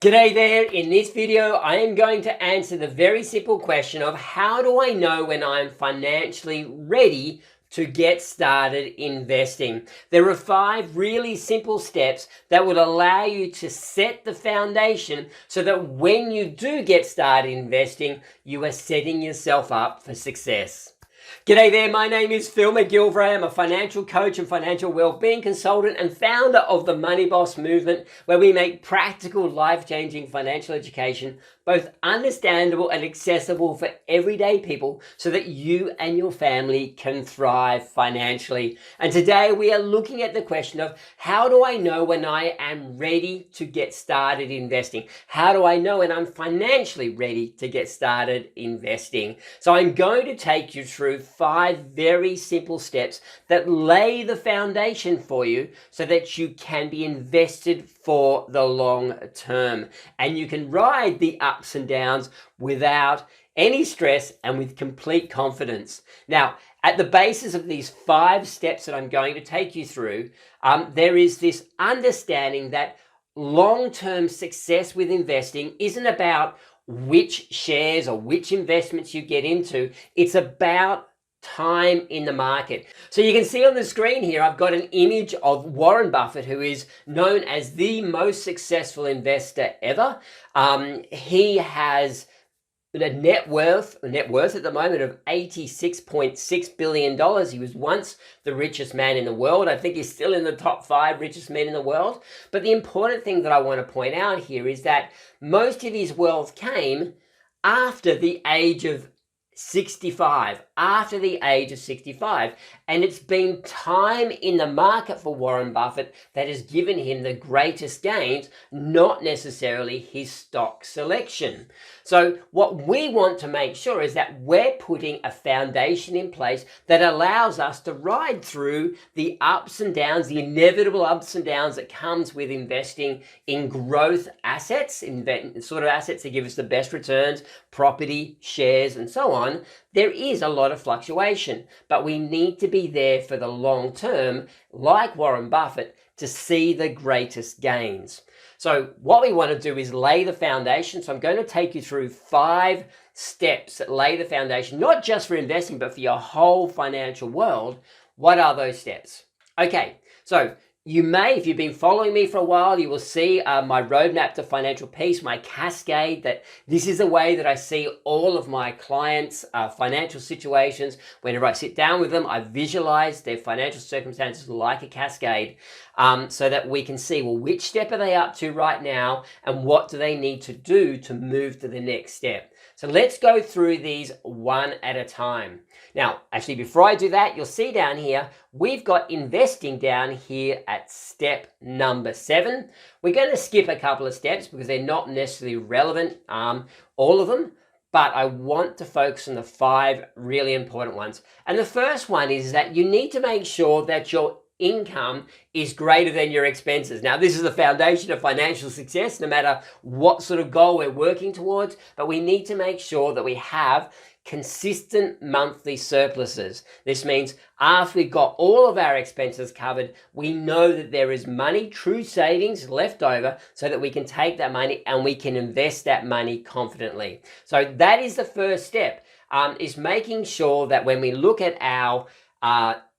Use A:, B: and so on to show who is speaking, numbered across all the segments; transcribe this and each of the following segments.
A: G'day there. In this video, I am going to answer the very simple question of how do I know when I'm financially ready to get started investing? There are 5 really simple steps that will allow you to set the foundation so that when you do get started investing, you are setting yourself up for success. G'day there, my name is Phil McGilvray. I'm a financial coach and financial well-being consultant and founder of the Money Boss movement, where we make practical, life-changing financial education both understandable and accessible for everyday people so that you and your family can thrive financially. And today we are looking at the question of how do I know when I am ready to get started investing? How do I know when I'm financially ready to get started investing? So I'm going to take you through 5 very simple steps that lay the foundation for you so that you can be invested for the long term and you can ride the ups and downs without any stress and with complete confidence. Now, at the basis of these 5 steps that I'm going to take you through, there is this understanding that long-term success with investing isn't about which shares or which investments you get into. It's about time in the market. So you can see on the screen here, I've got an image of Warren Buffett, who is known as the most successful investor ever. He has a net worth at the moment of $86.6 billion. He was once the richest man in the world. I think he's still in the top 5 richest men in the world. But the important thing that I want to point out here is that most of his wealth came after the age of 65, and it's been time in the market for Warren Buffett that has given him the greatest gains, not necessarily his stock selection. So what we want to make sure is that we're putting a foundation in place that allows us to ride through the ups and downs, the inevitable ups and downs that comes with investing in growth assets, sort of assets that give us the best returns, property, shares, and so on. There is a lot of fluctuation, but we need to be there for the long term, like Warren Buffett, to see the greatest gains. So what we want to do is lay the foundation. So I'm going to take you through 5 steps that lay the foundation, not just for investing, but for your whole financial world. What are those steps? Okay, so you may, if you've been following me for a while, you will see my roadmap to financial peace, my cascade, that this is the way that I see all of my clients' financial situations. Whenever I sit down with them, I visualize their financial circumstances like a cascade, so that we can see, well, which step are they up to right now and what do they need to do to move to the next step. So let's go through these one at a time. Now, actually, before I do that, you'll see down here, we've got investing down here at step number 7. We're going to skip a couple of steps because they're not necessarily relevant, all of them, but I want to focus on the 5 really important ones. And the first one is that you need to make sure that your income is greater than your expenses. Now, this is the foundation of financial success, no matter what sort of goal we're working towards, but we need to make sure that we have consistent monthly surpluses. This means after we've got all of our expenses covered, we know that there is money, true savings left over, so that we can take that money and we can invest that money confidently. So that is the first step, is making sure that when we look at our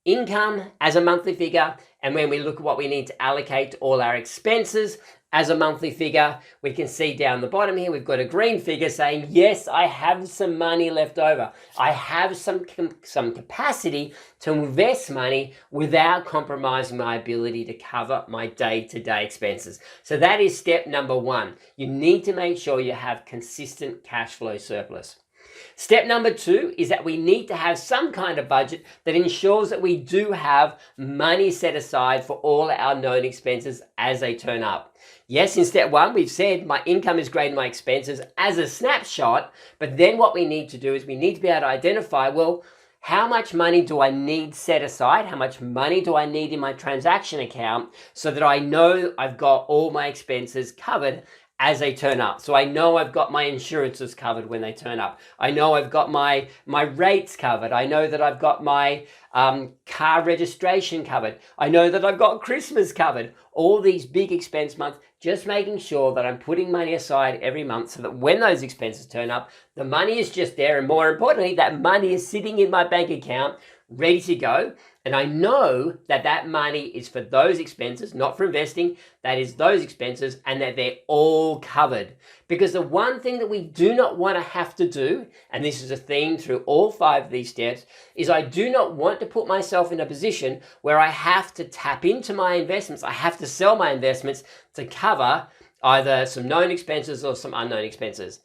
A: income as a monthly figure, and when we look at what we need to allocate to all our expenses as a monthly figure, we can see down the bottom here, we've got a green figure saying, yes, I have some money left over. I have some capacity to invest money without compromising my ability to cover my day-to-day expenses. So that is step number 1. You need to make sure you have consistent cash flow surplus. Step number 2 is that we need to have some kind of budget that ensures that we do have money set aside for all our known expenses as they turn up. Yes, in step 1, we've said my income is greater than my expenses as a snapshot, but then what we need to do is we need to be able to identify, well, how much money do I need set aside? How much money do I need in my transaction account so that I know I've got all my expenses covered as they turn up. So I know I've got my insurances covered when they turn up. I know I've got my rates covered. I know that I've got my car registration covered. I know that I've got Christmas covered. All these big expense months, just making sure that I'm putting money aside every month so that when those expenses turn up, the money is just there. And more importantly, that money is sitting in my bank account, ready to go. And I know that that money is for those expenses, not for investing. That is those expenses, and that they're all covered. Because the one thing that we do not want to have to do, and this is a theme through all 5 of these steps, is I do not want to put myself in a position where I have to tap into my investments. I have to sell my investments to cover either some known expenses or some unknown expenses.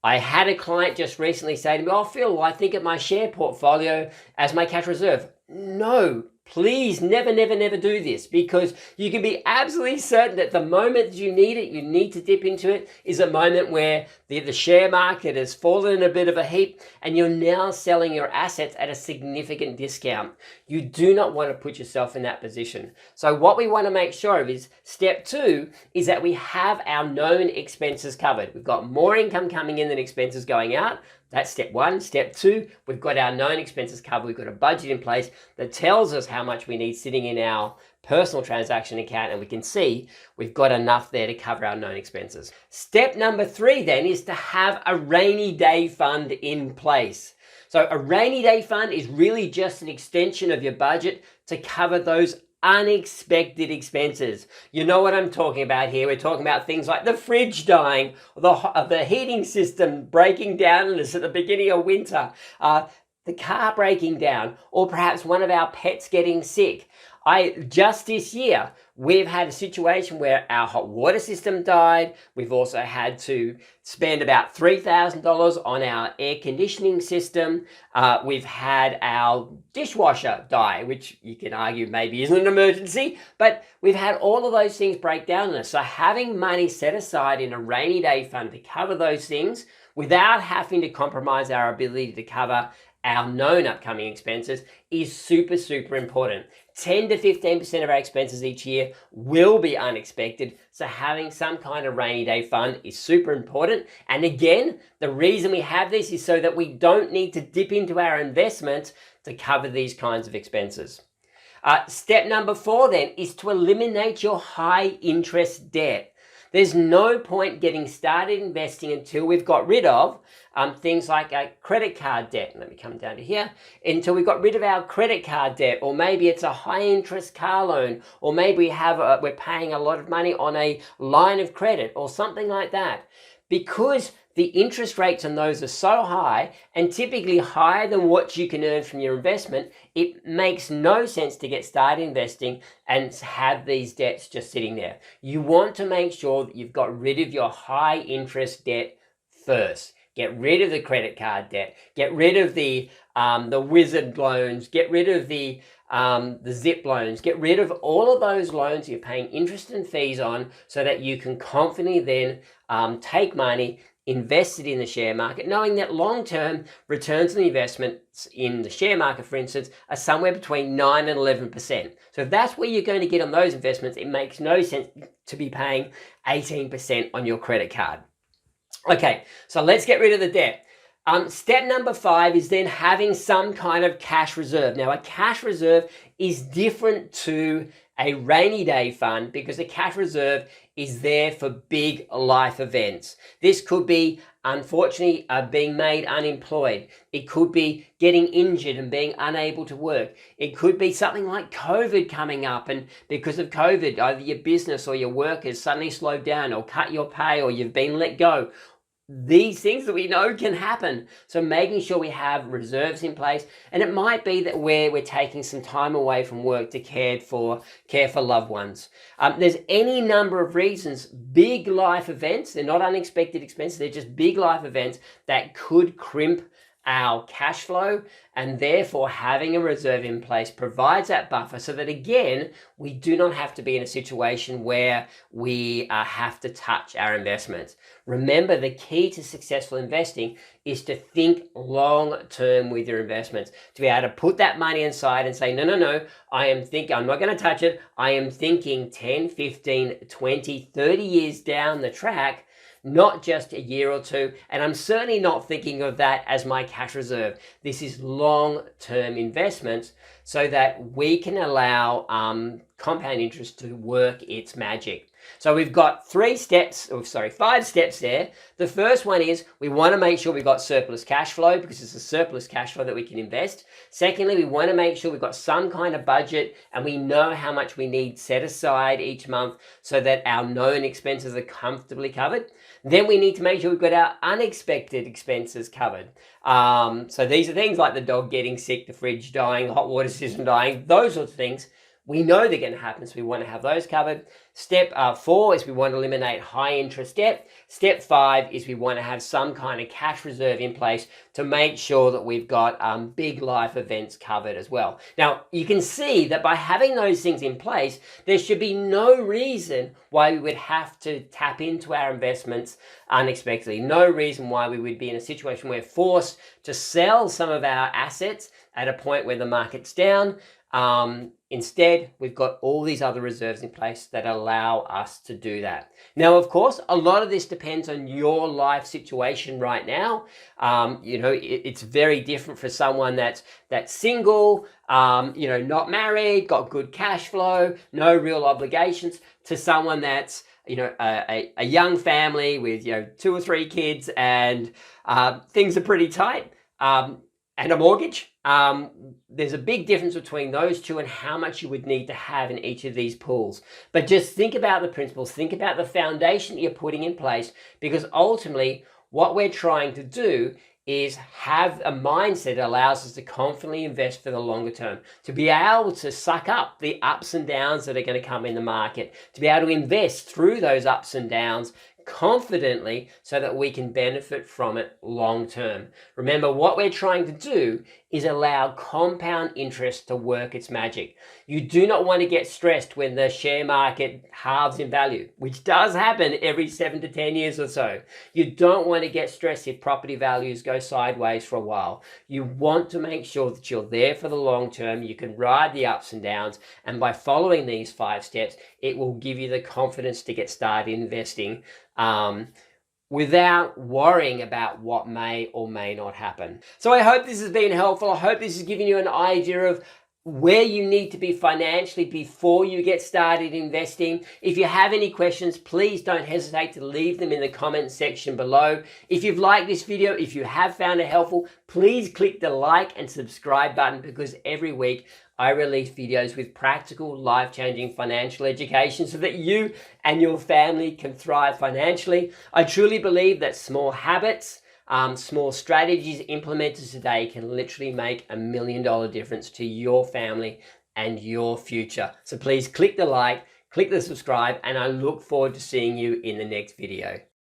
A: I had a client just recently say to me, "Oh, Phil, I think of my share portfolio as my cash reserve." No, please never, never, never do this, because you can be absolutely certain that the moment that you need to dip into it, is a moment where the share market has fallen in a bit of a heap and you're now selling your assets at a significant discount. You do not want to put yourself in that position. So what we want to make sure of is step 2 is that we have our known expenses covered. We've got more income coming in than expenses going out. That's step 1. Step 2, we've got our known expenses covered. We've got a budget in place that tells us how much we need sitting in our personal transaction account, and we can see we've got enough there to cover our known expenses. Step number 3 then is to have a rainy day fund in place. So a rainy day fund is really just an extension of your budget to cover those unexpected expenses. You know what I'm talking about here. We're talking about things like the fridge dying, or the heating system breaking down on us at the beginning of winter, the car breaking down, or perhaps one of our pets getting sick. Just this year, we've had a situation where our hot water system died. We've also had to spend about $3,000 on our air conditioning system. We've had our dishwasher die, which you can argue maybe isn't an emergency, but we've had all of those things break down on us. So having money set aside in a rainy day fund to cover those things without having to compromise our ability to cover our known upcoming expenses is super, super important. 10 to 15% of our expenses each year will be unexpected. So having some kind of rainy day fund is super important. And again, the reason we have this is so that we don't need to dip into our investments to cover these kinds of expenses. Step number 4 then is to eliminate your high interest debt. There's no point getting started investing until we've got rid of things like a credit card debt. Let me come down to here. Until we've got rid of our credit card debt, or maybe it's a high interest car loan, or maybe we're paying a lot of money on a line of credit or something like that. Because the interest rates on those are so high, and typically higher than what you can earn from your investment, it makes no sense to get started investing and have these debts just sitting there. You want to make sure that you've got rid of your high interest debt first. Get rid of the credit card debt. Get rid of the wizard loans. Get rid of the zip loans. Get rid of all of those loans you're paying interest and fees on, so that you can confidently then take money, invest it in the share market, knowing that long-term returns on the investments in the share market, for instance, are somewhere between 9 and 11%. So if that's where you're going to get on those investments, it makes no sense to be paying 18% on your credit card. Okay, so let's get rid of the debt. Step number 5 is then having some kind of cash reserve. Now, a cash reserve is different to a rainy day fund, because a cash reserve is there for big life events. This could be, unfortunately, being made unemployed. It could be getting injured and being unable to work. It could be something like COVID coming up, and because of COVID, either your business or your work has suddenly slowed down or cut your pay, or you've been let go. These things that we know can happen. So making sure we have reserves in place. And it might be that we're taking some time away from work to care for loved ones. There's any number of reasons, big life events, they're not unexpected expenses, they're just big life events that could crimp our cash flow, and therefore having a reserve in place provides that buffer, so that again, we do not have to be in a situation where we have to touch our investments. Remember, the key to successful investing is to think long term with your investments, to be able to put that money inside and say, no, I'm not going to touch it. I am thinking 10, 15, 20, 30 years down the track, not just a year or two. And I'm certainly not thinking of that as my cash reserve. This is long-term investments so that we can allow compound interest to work its magic. So we've got 5 steps there. The first one is we want to make sure we've got surplus cash flow, because it's a surplus cash flow that we can invest. Secondly, we want to make sure we've got some kind of budget and we know how much we need set aside each month so that our known expenses are comfortably covered. Then we need to make sure we've got our unexpected expenses covered. So these are things like the dog getting sick, the fridge dying, the hot water system dying, those sorts of things. We know they're going to happen, so we want to have those covered. Step 4 is we want to eliminate high interest debt. Step 5 is we want to have some kind of cash reserve in place to make sure that we've got big life events covered as well. Now, you can see that by having those things in place, there should be no reason why we would have to tap into our investments unexpectedly. No reason why we would be in a situation where we're forced to sell some of our assets at a point where the market's down. Instead, we've got all these other reserves in place that allow us to do that. Now, of course, a lot of this depends on your life situation right now. It's very different for someone that's single, not married, got good cash flow, no real obligations, to someone that's a young family with 2 or 3 kids and things are pretty tight. And a mortgage. There's a big difference between those two and how much you would need to have in each of these pools. But just think about the principles, think about the foundation that you're putting in place, because ultimately what we're trying to do is have a mindset that allows us to confidently invest for the longer term, to be able to suck up the ups and downs that are going to come in the market, to be able to invest through those ups and downs confidently so that we can benefit from it long term. Remember, what we're trying to do is allow compound interest to work its magic. You do not want to get stressed when the share market halves in value, which does happen every 7 to 10 years or so. You don't want to get stressed if property values go sideways for a while. You want to make sure that you're there for the long term. You can ride the ups and downs, and by following these 5 steps, it will give you the confidence to get started investing without worrying about what may or may not happen. So I hope this has been helpful. I hope this has given you an idea of where you need to be financially before you get started investing. If you have any questions, please don't hesitate to leave them in the comments section below. If you've liked this video, if you have found it helpful, please click the like and subscribe button, because every week I release videos with practical, life-changing financial education so that you and your family can thrive financially. I truly believe that small habits, small strategies implemented today can literally make $1 million difference to your family and your future. So please click the like, click the subscribe, and I look forward to seeing you in the next video.